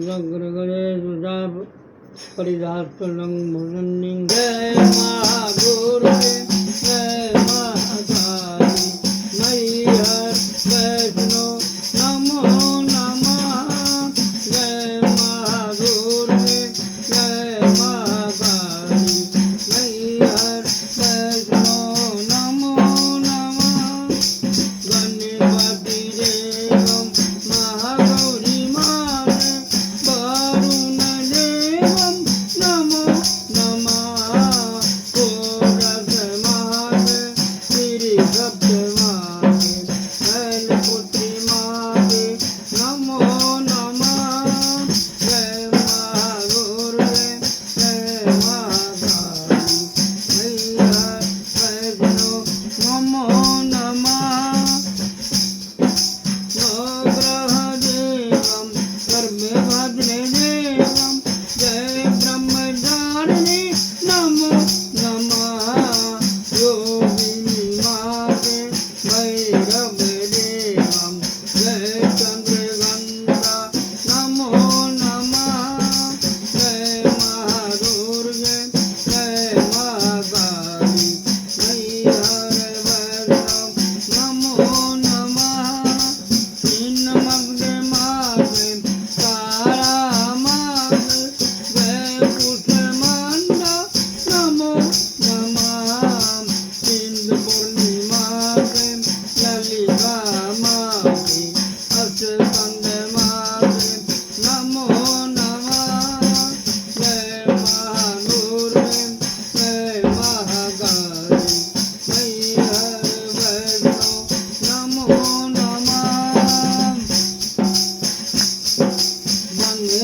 गृगरे सुजाप परिदास्तुलं मुरन्निं जय महागुरुवे जय महाकाली मैहर वैष्णो नमो नमः जय महागुरुवे जय महाकाली मैहर वैष्णो नमो नमः गणपति देवं महागौरी माते वरुण देवं नमो नमः कोरस माते श्री सप्त माते शैलपुत्री माते नमो नमः जय महागुरुवे जय महाकाली मैहर वैष्णो नमो नमः नवग्रहदेवं गर्भभद्रदेवं जय ब्रह्मचारिणी नमो नमः योगिनी माते भैरवदेवं जय चन्द्रगन्धा नमो नमः जय महादुर्गे जय महाकाली मैहर वैष्णव नमो नमः छिन्नमग्ने माते तारा माते जय पुष्पमण्डा नमो नमः सिन्धुपूर्णि माते ललिता माते अष्टस्कन्ध माते नमो नमः जय महागुरुवे जय महाकाली मैहर वैष्णो नमो नमः वन्दे